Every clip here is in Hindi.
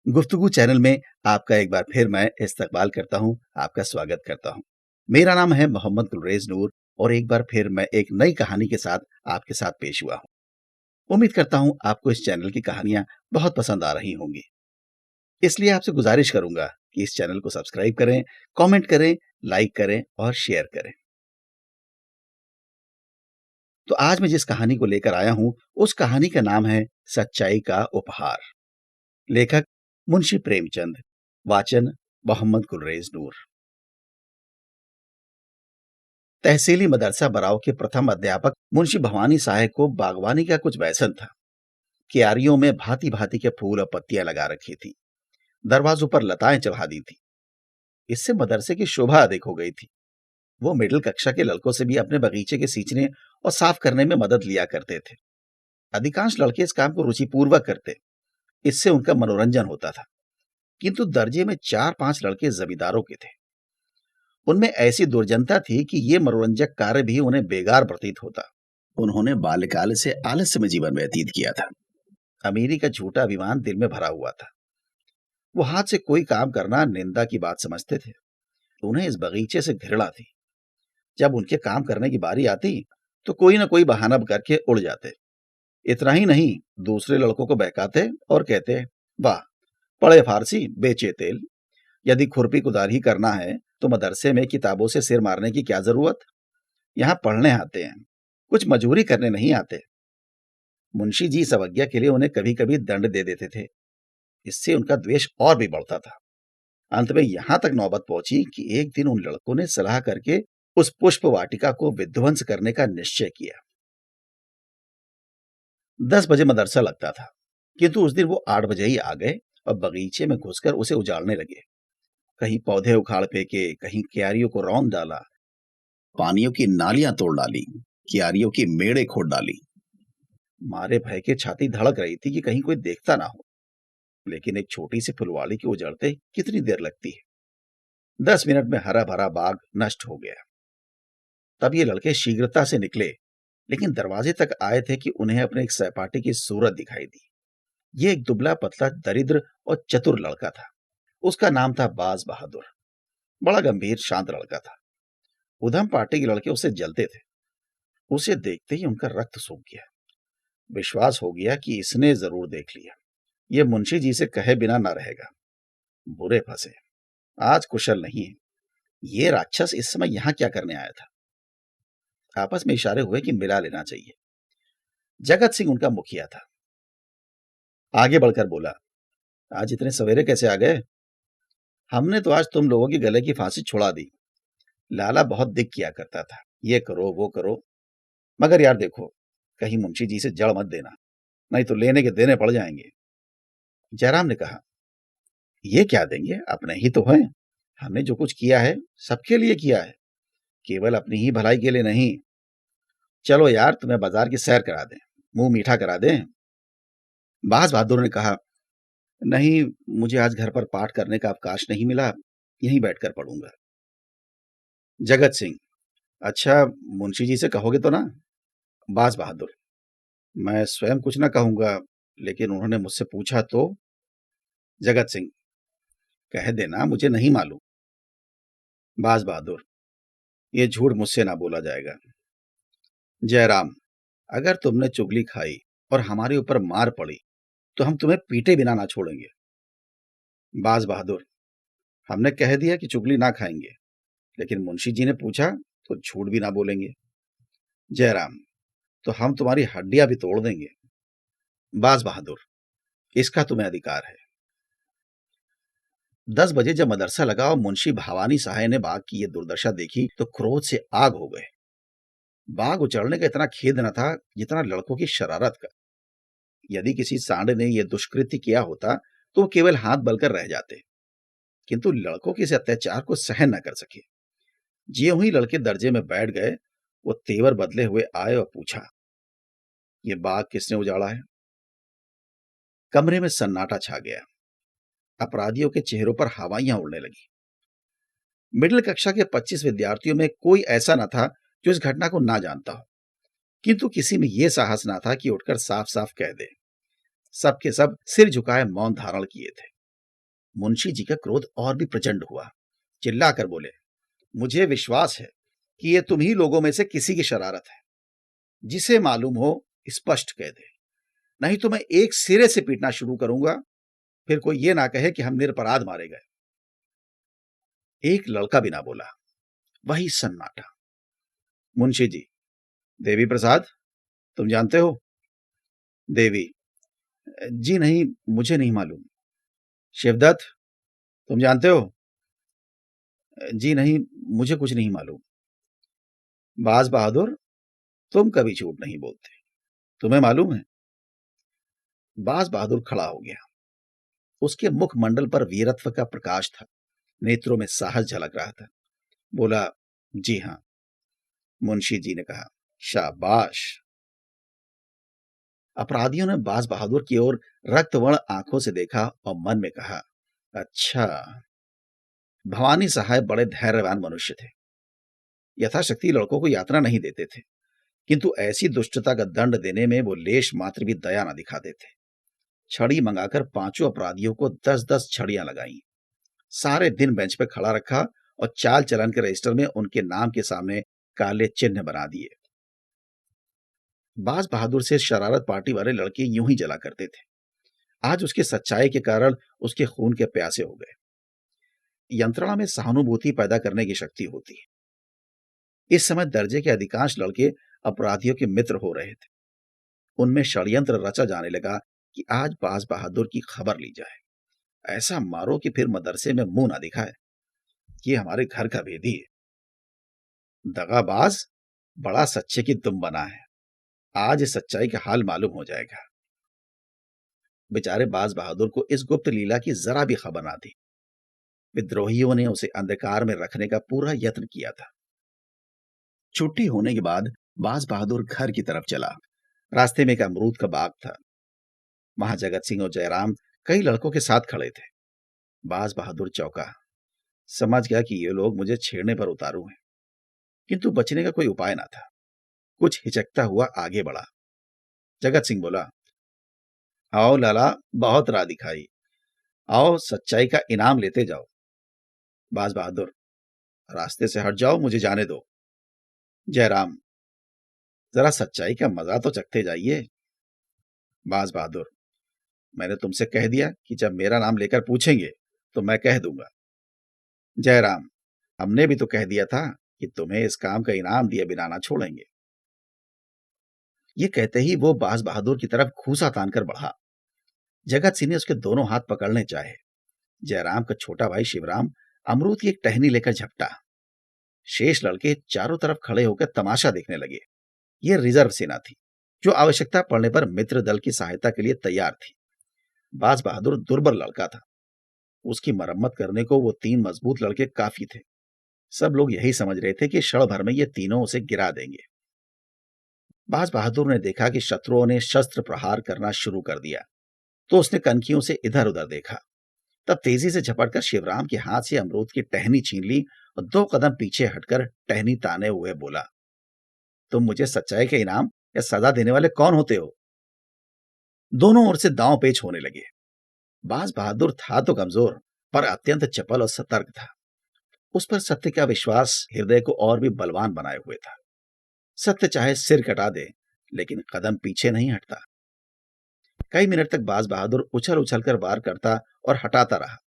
गुफ्तगू चैनल में आपका एक बार फिर मैं इस्तकबाल करता हूं, आपका स्वागत करता हूं। मेरा नाम है मोहम्मद गुलरेज नूर और एक बार फिर मैं एक नई कहानी के साथ आपके साथ पेश हुआ हूं। उम्मीद करता हूं आपको इस चैनल की कहानियां बहुत पसंद आ रही होंगी। इसलिए आपसे गुजारिश करूंगा कि इस चैनल को सब्सक्राइब करें, कमेंट करें, लाइक करें और शेयर करें। तो आज मैं जिस कहानी को लेकर आया हूं, उस कहानी का नाम है सच्चाई का उपहार। लेखक मुंशी प्रेमचंद, वाचन मोहम्मद गुलरेज नूर। तहसीली मदरसा बराव के प्रथम अध्यापक मुंशी भवानी साहब को बागवानी का कुछ व्यसन था। क्यारियों में भांति भांति के फूल और पत्तियां लगा रखी थी। दरवाजों पर लताएं चढ़ा दी थी। इससे मदरसे की शोभा अधिक हो गई थी। वो मिडिल कक्षा के लड़कों से भी अपने बगीचे के सींचने और साफ करने में मदद लिया करते थे। अधिकांश लड़के इस काम को रुचिपूर्वक करते। इससे उनका मनोरंजन होता था। किंतु दर्जे में 4-5 लड़के जमींदारों के थे। उनमें ऐसी दुर्जनता थी कि ये मनोरंजक कार्य भी उन्हें बेकार प्रतीत होता। उन्होंने बाल्यकाल से आलस्य में जीवन व्यतीत किया था। अमीरी का झूठा अभिमान दिल में भरा हुआ था। वो हाथ से कोई काम करना निंदा की बात समझते थे। उन्हें इस बगीचे से घृणा थी। जब उनके काम करने की बारी आती तो कोई ना कोई बहाना करके उड़ जाते। इतना ही नहीं, दूसरे लड़कों को बहकाते और कहते, वाह, पढ़े फारसी बेचे तेल। यदि खुरपी कुदारी करना है तो मदरसे में किताबों से सिर मारने की क्या जरूरत। यहाँ पढ़ने आते हैं, कुछ मजूरी करने नहीं आते। मुंशी जी इस अवज्ञा के लिए उन्हें कभी कभी दंड दे देते थे। इससे उनका द्वेष और भी बढ़ता था। अंत में यहां तक नौबत पहुंची कि एक दिन उन लड़कों ने सलाह करके उस पुष्प वाटिका को विध्वंस करने का निश्चय किया। 10 बजे मदरसा लगता था, किंतु उस दिन वो 8 बजे ही आ गए और बगीचे में घुसकर उसे उजाड़ने लगे। कहीं पौधे उखाड़ फेंके, कहीं क्यारियों को रौंद डाला, पानियों की नालियां तोड़ डाली, क्यारियों की मेड़े खोद डाली। मारे भय के छाती धड़क रही थी कि कहीं कोई देखता ना हो। लेकिन एक छोटी सी फुलवाड़ी के उजड़ते कितनी देर लगती है। 10 मिनट में हरा भरा बाग नष्ट हो गया। तब ये लड़के शीघ्रता से निकले, लेकिन दरवाजे तक आए थे कि उन्हें अपने एक सहपाठी की सूरत दिखाई दी। ये एक दुबला पतला दरिद्र और चतुर लड़का था। उसका नाम था बाज बहादुर। बड़ा गंभीर शांत लड़का था। उधम पार्टी के लड़के उसे जलते थे। उसे देखते ही उनका रक्त सूख गया। विश्वास हो गया कि इसने जरूर देख लिया। ये मुंशी जी से कहे बिना न रहेगा। बुरे फंसे। आज कुशल नहीं है। ये राक्षस इस समय यहां क्या करने आया था। आपस में इशारे हुए कि मिला लेना चाहिए। जगत सिंह उनका मुखिया था। आगे बढ़कर बोला, आज इतने सवेरे कैसे आ गए। हमने तो आज तुम लोगों की गले की फांसी छुड़ा दी। लाला बहुत दिक किया करता था, ये करो वो करो, मगर यार देखो, कहीं मुंशी जी से जड़ मत देना, नहीं तो लेने के देने पड़ जाएंगे। जयराम ने कहा, ये क्या देंगे, अपने ही तो हैं। हमने जो कुछ किया है सबके लिए किया है, केवल अपनी ही भलाई के लिए नहीं। चलो यार, तुम्हें बाजार की सैर करा दें, मुंह मीठा करा दें। बाज बहादुर ने कहा, नहीं, मुझे आज घर पर पाठ करने का अवकाश नहीं मिला, यहीं बैठकर पढ़ूंगा। जगत सिंह, अच्छा, मुंशी जी से कहोगे तो ना। बाज बहादुर, मैं स्वयं कुछ ना कहूंगा, लेकिन उन्होंने मुझसे पूछा तो। जगत सिंह, कह देना मुझे नहीं मालूम। बाज बहादुर, ये झूठ मुझसे ना बोला जाएगा। जयराम, अगर तुमने चुगली खाई और हमारे ऊपर मार पड़ी तो हम तुम्हें पीटे बिना ना छोड़ेंगे। बाज बहादुर, हमने कह दिया कि चुगली ना खाएंगे, लेकिन मुंशी जी ने पूछा तो झूठ भी ना बोलेंगे। जयराम, तो हम तुम्हारी हड्डियां भी तोड़ देंगे। बाज बहादुर, इसका तुम्हें अधिकार है। 10 बजे जब मदरसा लगा और मुंशी भवानी साहब ने बाग की ये दुर्दशा देखी तो क्रोध से आग हो गए। बाग उजड़ने का इतना खेद न था जितना लड़कों की शरारत का। यदि किसी सांड ने यह दुष्कृत्य किया होता तो वो केवल हाथ बलकर रह जाते, किंतु लड़कों के इस अत्याचार को सहन न कर सके। ज्यों ही लड़के दर्जे में बैठ गए, वो तेवर बदले हुए आए और पूछा, ये बाग किसने उजाड़ा है। कमरे में सन्नाटा छा गया। अपराधियों के चेहरों पर हवाइयां उड़ने लगी। मिडिल कक्षा के 25 विद्यार्थियों में कोई ऐसा न था जो इस घटना को ना जानता हो, किंतु किसी में यह साहस ना था कि उठकर साफ साफ कह दे। सबके सब सिर झुकाए मौन धारण किए थे। मुंशी जी का क्रोध और भी प्रचंड हुआ। चिल्लाकर बोले, मुझे विश्वास है कि ये तुम ही लोगों में से किसी की शरारत है। जिसे मालूम हो स्पष्ट कह दे, नहीं तो मैं एक सिरे से पीटना शुरू करूंगा, फिर कोई ये ना कहे कि हम निरपराध मारे गए। एक लड़का भी ना बोला, वही सन्नाटा। मुंशी जी, देवी प्रसाद, तुम जानते हो? देवी, जी नहीं, मुझे नहीं मालूम। शिवदत्त, तुम जानते हो? जी नहीं, मुझे कुछ नहीं मालूम। बाज बहादुर, तुम कभी झूठ नहीं बोलते, तुम्हें मालूम है? बाज बहादुर खड़ा हो गया। उसके मुखमंडल पर वीरत्व का प्रकाश था, नेत्रों में साहस झलक रहा था। बोला, जी हां। मुंशी जी ने कहा, शाबाश। अपराधियों ने बाज बहादुर की ओर रक्तवर्ण आंखों से देखा और मन में कहा, अच्छा। भवानी सहाय बड़े धैर्यवान मनुष्य थे। यथाशक्ति लड़कों को यातना नहीं देते थे, किंतु ऐसी दुष्टता का दंड देने में वो लेश मात्र भी दया न दिखाते थे। छड़ी मंगाकर पांचों अपराधियों को 10-10 छड़ियां लगाईं। सारे दिन बेंच पे खड़ा रखा और चाल चलन के रजिस्टर में उनके नाम के सामने काले चिन्ह बना दिए। बाज बहादुर से शरारत पार्टी वाले लड़के यूं ही जला करते थे। आज उसकी सच्चाई के कारण उसके खून के प्यासे हो गए। यंत्रणा में सहानुभूति पैदा करने की शक्ति होती है। इस समय दर्जे के अधिकांश लड़के अपराधियों के मित्र हो रहे थे। उनमें षड्यंत्र रचा जाने लगा कि आज बाज बहादुर की खबर ली जाए। ऐसा मारो कि फिर मदरसे में मुंह ना दिखाए। ये हमारे घर का भेदी है। दगाबाज बड़ा सच्चे की दुम बना है। आज इस सच्चाई का हाल मालूम हो जाएगा। बेचारे बाज बहादुर को इस गुप्त लीला की जरा भी खबर ना थी। विद्रोहियों ने उसे अंधकार में रखने का पूरा यत्न किया था। छुट्टी होने के बाद बाज बहादुर घर की तरफ चला। रास्ते में एक अमरूद का बाग था। वहां जगत सिंह और जयराम कई लड़कों के साथ खड़े थे। बाज बहादुर चौंका, समझ गया कि ये लोग मुझे छेड़ने पर उतारू हैं, किंतु बचने का कोई उपाय ना था। कुछ हिचकता हुआ आगे बढ़ा। जगत सिंह बोला, आओ लाला, बहुत राह दिखाई, आओ सच्चाई का इनाम लेते जाओ। बाज बहादुर, रास्ते से हट जाओ, मुझे जाने दो। जयराम, जरा सच्चाई का मजा तो चखते जाइए। बाज बहादुर, मैंने तुमसे कह दिया कि जब मेरा नाम लेकर पूछेंगे तो मैं कह दूंगा। जयराम, हमने भी तो कह दिया था कि तुम्हें इस काम का इनाम दिए बिना ना छोड़ेंगे। ये कहते ही वो बाज बहादुर की तरफ घूंसा तानकर बढ़ा। जगत सिंह ने उसके दोनों हाथ पकड़ने चाहे। जयराम का छोटा भाई शिवराम अमरूद की एक टहनी लेकर झपटा। शेष लड़के चारों तरफ खड़े होकर तमाशा देखने लगे। ये रिजर्व सेना थी, जो आवश्यकता पड़ने पर मित्र दल की सहायता के लिए तैयार थी। बाज बहादुर दुर्बल लड़का था। उसकी मरम्मत करने को वो 3 मजबूत लड़के काफी थे। सब लोग यही समझ रहे थे कि क्षण भर में ये तीनों उसे गिरा देंगे। बाज बहादुर ने देखा कि शत्रुओं ने शस्त्र प्रहार करना शुरू कर दिया, तो उसने कनखियों से इधर उधर देखा। तब तेजी से झपटकर शिवराम के हाथ से अमरूद की टहनी छीन ली और 2 कदम पीछे हटकर टहनी ताने हुए बोला, तुम मुझे सच्चाई के इनाम या सजा देने वाले कौन होते हो? दोनों ओर से दांव पेच होने लगे। बाज बहादुर था तो कमजोर, पर अत्यंत चपल और सतर्क था। उस पर सत्य का विश्वास हृदय को और भी बलवान बनाए हुए था। सत्य चाहे सिर कटा दे, लेकिन कदम पीछे नहीं हटता। कई मिनट तक बाज बहादुर उछल उछल कर वार करता और हटाता रहा,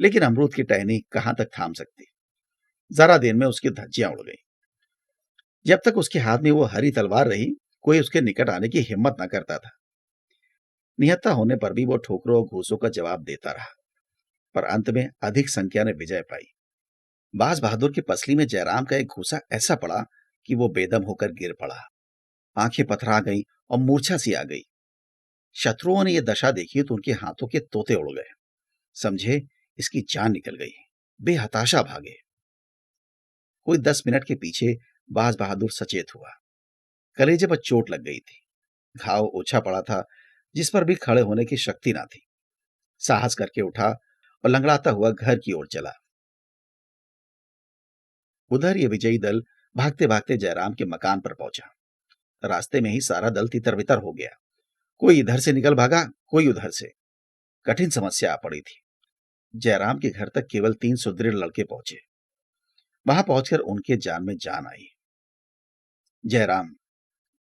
लेकिन अमरूद की टहनी कहां तक थाम सकती। जरा देर में उसकी धज्जियां उड़ गई। जब तक उसके हाथ में वो हरी तलवार रही, कोई उसके निकट आने की हिम्मत न करता था। निहत्था होने पर भी वो ठोकरों और घूसों का जवाब देता रहा, पर अंत में अधिक संख्या ने विजय पाई। बाज बहादुर की पसली में जयराम का एक घूसा ऐसा पड़ा कि वो बेदम होकर गिर पड़ा। आंखें पथरा गईं और मूर्छा सी आ गई। शत्रुओं ने यह दशा देखी तो उनके हाथों के तोते उड़ गए। समझे इसकी जान निकल गई। बेहताशा भागे। कोई 10 मिनट के पीछे बाज बहादुर सचेत हुआ। कलेजे पर चोट लग गई थी। घाव ओछा पड़ा था, जिस पर भी खड़े होने की शक्ति ना थी। साहस करके उठा और लंगड़ाता हुआ घर की ओर चला। उधर ये विजयी दल भागते भागते जयराम के मकान पर पहुंचा। रास्ते में ही सारा दल तितर बितर हो गया। कोई इधर से निकल भागा, कोई उधर से। कठिन समस्या आ पड़ी थी। जयराम के घर तक केवल 3 सुदृढ़ लड़के पहुंचे। वहां पहुंचकर उनके जान में जान आई। जयराम,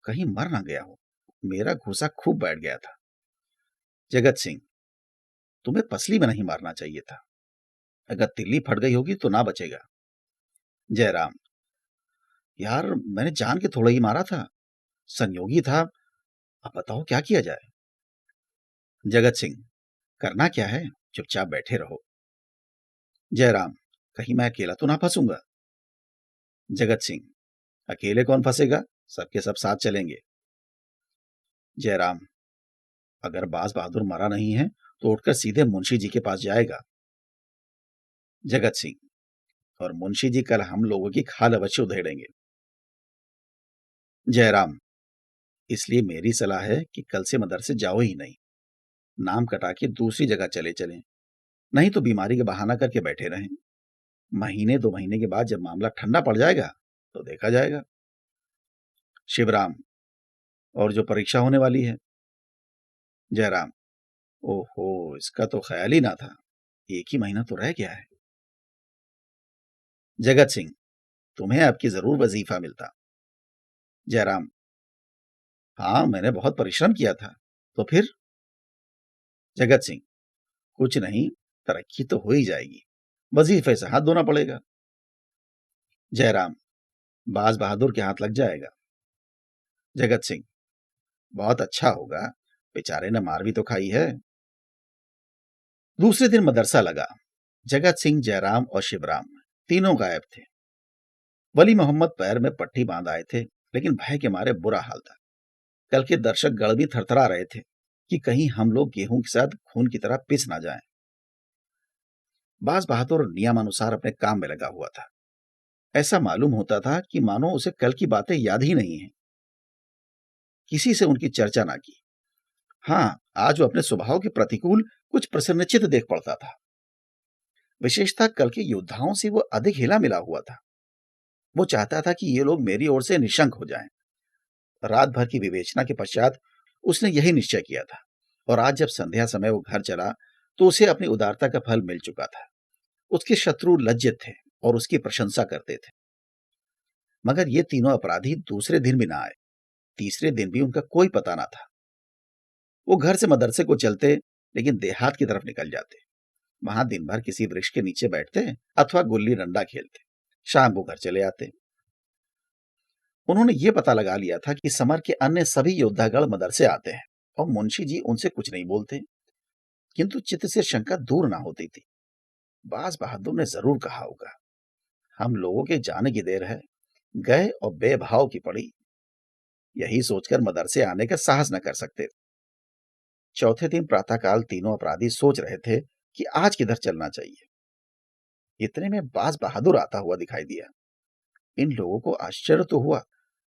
कहीं मर ना गया हो, मेरा घूसा खूब बैठ गया था। जगत सिंह, तुम्हें पसली में नहीं मारना चाहिए था, अगर तिल्ली फट गई होगी तो ना बचेगा। जयराम, यार मैंने जान के थोड़ा ही मारा था, संयोगी था, अब बताओ क्या किया जाए। जगत सिंह, करना क्या है, चुपचाप बैठे रहो। जयराम, कहीं मैं अकेला तो ना फंसूंगा। जगत सिंह, अकेले कौन फंसेगा, सबके सब साथ चलेंगे। जयराम, अगर बाज बहादुर मरा नहीं है तो उठकर सीधे मुंशी जी के पास जाएगा। जगत सिंह, और मुंशी जी कल हम लोगों की खाल अवश्य उधेड़ेंगे। जयराम, इसलिए मेरी सलाह है कि कल से मदरसे जाओ ही नहीं, नाम कटा के दूसरी जगह चले चलें, नहीं तो बीमारी का बहाना करके बैठे रहें। महीने 2 महीने के बाद जब मामला ठंडा पड़ जाएगा तो देखा जाएगा। शिवराम, और जो परीक्षा होने वाली है। जयराम, ओहो, इसका तो ख्याल ही ना था, 1 ही महीना तो रह गया है। जगत सिंह, तुम्हें आपकी जरूर वजीफा मिलता। जयराम, हाँ मैंने बहुत परिश्रम किया था, तो फिर। जगत सिंह, कुछ नहीं, तरक्की तो हो ही जाएगी, वजीफे से हाथ धोना पड़ेगा। जयराम, बाज बहादुर के हाथ लग जाएगा। जगत सिंह, बहुत अच्छा होगा, बेचारे ने मार भी तो खाई है। दूसरे दिन मदरसा लगा। जगत सिंह, जयराम और शिवराम तीनों गायब थे। वली मोहम्मद पैर में पट्टी बांध आए थे, लेकिन भय के मारे बुरा हाल था। कल के दर्शक गण भी थरथरा रहे थे कि कहीं हम लोग गेहूं के साथ खून की तरह पिस ना जाएं। बाज बहादुर नियमानुसार अपने काम में लगा हुआ था। ऐसा मालूम होता था कि मानो उसे कल की बातें याद ही नहीं है। किसी से उनकी चर्चा ना की। हाँ, आज वो अपने स्वभाव के प्रतिकूल कुछ प्रसन्नचित्त देख पड़ता था। विशेषतः कल के योद्धाओं से वो अधिक हिला मिला हुआ था। वो चाहता था कि ये लोग मेरी ओर से निशंक हो जाएं। रात भर की विवेचना के पश्चात उसने यही निश्चय किया था, और आज जब संध्या समय वो घर चला तो उसे अपनी उदारता का फल मिल चुका था। उसके शत्रु लज्जित थे और उसकी प्रशंसा करते थे। मगर ये तीनों अपराधी दूसरे दिन भी ना आए। तीसरे दिन भी उनका कोई पता ना था। वो घर से मदरसे को चलते, लेकिन देहात की तरफ निकल जाते। वहां दिन भर किसी वृक्ष के नीचे बैठते अथवा गुल्ली डंडा खेलते। शाम को घर चले आते। उन्होंने ये पता लगा लिया था कि समर के अन्य सभी योद्धागण मदरसे आते हैं और मुंशी जी उनसे कुछ नहीं बोलते, किंतु चित्त से शंका दूर ना होती थी। बाज बहादुर ने जरूर कहा होगा, हम लोगों के जाने की देर है, गए और बेभाव की पड़ी। यही सोचकर मदरसे आने का साहस न कर सकते। चौथे दिन प्रातःकाल तीनों अपराधी सोच रहे थे कि आज किधर चलना चाहिए। इतने में बाज बहादुर आता हुआ दिखाई दिया। इन लोगों को आश्चर्य तो हुआ,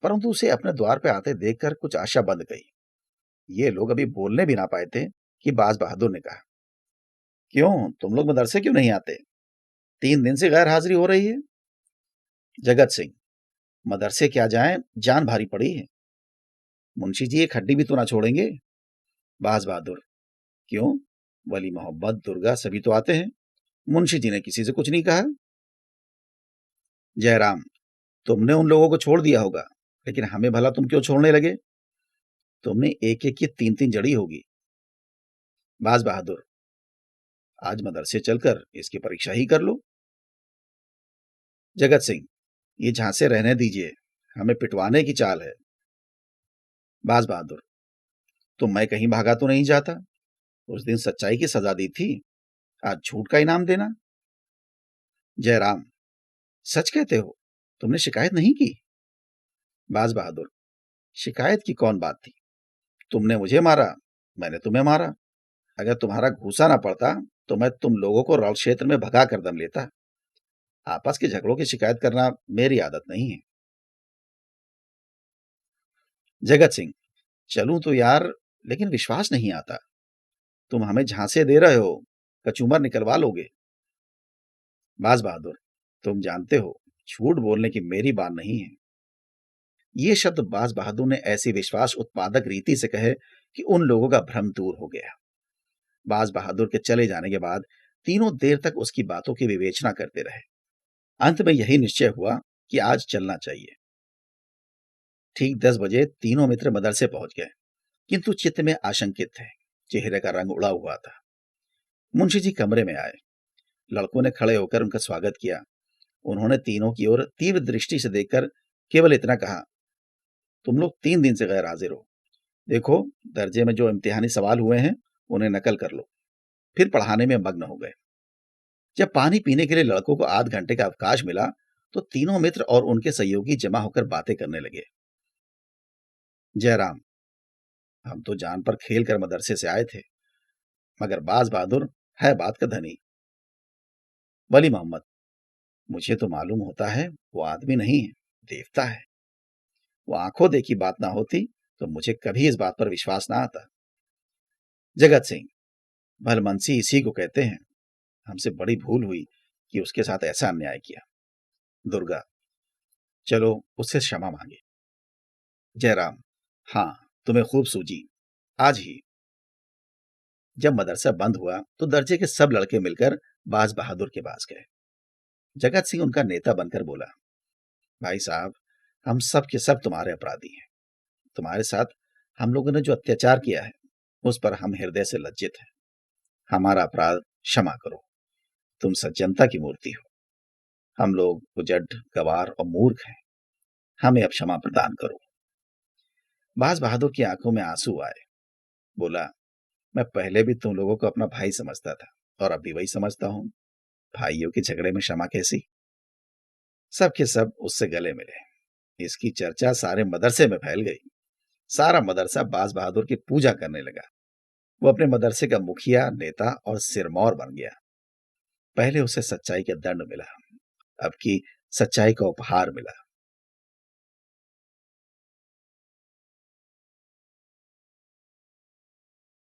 परंतु उसे अपने द्वार पे आते देखकर कुछ आशा बंध गई। ये लोग अभी बोलने भी ना पाए थे कि बाज बहादुर ने कहा, क्यों तुम लोग मदरसे क्यों नहीं आते, 3 दिन से गैर हाजिरी हो रही है। जगत सिंह, मदरसे क्या जाएं, जान भारी पड़ी है, मुंशी जी एक हड्डी भी तो ना छोड़ेंगे। बाज बहादुर, क्यों, वली मोहब्बत, दुर्गा सभी तो आते हैं, मुंशी जी ने किसी से कुछ नहीं कहा। जयराम, तुमने उन लोगों को छोड़ दिया होगा, लेकिन हमें भला तुम क्यों छोड़ने लगे, तुमने एक एक की 3 3 जड़ी होगी। बाज बहादुर, आज मदरसे चलकर इसकी परीक्षा ही कर लो। जगत सिंह, ये झांसे रहने दीजिए, हमें पिटवाने की चाल है। बाज बहादुर, तो मैं कहीं भागा तो नहीं जाता, उस दिन सच्चाई की सजा दी थी, आज झूठ का इनाम देना। जयराम, सच कहते हो, तुमने शिकायत नहीं की। बाज बहादुर, शिकायत की कौन बात थी, तुमने मुझे मारा, मैंने तुम्हें मारा। अगर तुम्हारा घूसा ना पड़ता तो मैं तुम लोगों को रण क्षेत्र में भगा कर दम लेता। आपस के झगड़ों की शिकायत करना मेरी आदत नहीं है। जगत सिंह, चलूं तो यार, लेकिन विश्वास नहीं आता, तुम हमें झांसे दे रहे हो, कचूमर निकलवा लोगे। बाज बहादुर, तुम जानते हो झूठ बोलने की मेरी बात नहीं है। ये शब्द बाज बहादुर ने ऐसी विश्वास उत्पादक रीति से कहे कि उन लोगों का भ्रम दूर हो गया। बाज बहादुर के चले जाने के बाद तीनों देर तक उसकी बातों की विवेचना करते रहे। अंत में यही निश्चय हुआ कि आज चलना चाहिए। ठीक 10 बजे तीनों मित्र मदरसे पहुंच गए, किंतु चित्त में आशंकित थे। चेहरे का रंग उड़ा हुआ था। मुंशी जी कमरे में आए। लड़कों ने खड़े होकर उनका स्वागत किया। उन्होंने तीनों की ओर तीव्र दृष्टि से देखकर केवल इतना कहा, तुम लोग 3 दिन से गैर हाजिर हो। देखो, दर्जे में जो इम्तिहानी सवाल हुए हैं उन्हें नकल कर लो। फिर पढ़ाने में मग्न हो गए। जब पानी पीने के लिए लड़कों को आध घंटे का अवकाश मिला तो तीनों मित्र और उनके सहयोगी जमा होकर बातें करने लगे। जयराम, हम तो जान पर खेल कर मदरसे से आए थे, मगर बाज बहादुर है बात का धनी। वली मोहम्मद, मुझे तो मालूम होता है वो आदमी नहीं है, देवता है। वो आंखों देखी बात ना होती तो मुझे कभी इस बात पर विश्वास ना आता। जगत सिंह, भलमनसी इसी को कहते हैं। हमसे बड़ी भूल हुई कि उसके साथ ऐसा अन्याय किया। दुर्गा, चलो उससे क्षमा मांगे। जयराम, हाँ, तुम्हें खूब सूझी, आज ही। जब मदरसा बंद हुआ तो दर्जे के सब लड़के मिलकर बाज बहादुर के पास गए। जगत सिंह उनका नेता बनकर बोला, भाई साहब, हम सब के सब तुम्हारे अपराधी हैं। तुम्हारे साथ हम लोगों ने जो अत्याचार किया है उस पर हम हृदय से लज्जित हैं। हमारा अपराध क्षमा करो। तुम सज्जनता की मूर्ति हो। हम लोग उजड़, गवार और मूर्ख हैं। हमें अब क्षमा प्रदान करो। बाज बहादुर की आंखों में आंसू आए। बोला, मैं पहले भी तुम लोगों को अपना भाई समझता था और अब भी वही समझता हूं। भाइयों के झगड़े में क्षमा कैसी। सब के सब उससे गले मिले। इसकी चर्चा सारे मदरसे में फैल गई। सारा मदरसा बाज बहादुर की पूजा करने लगा। वो अपने मदरसे का मुखिया, नेता और सिरमौर बन गया। पहले उसे सच्चाई का दंड मिला, अब की सच्चाई का उपहार मिला।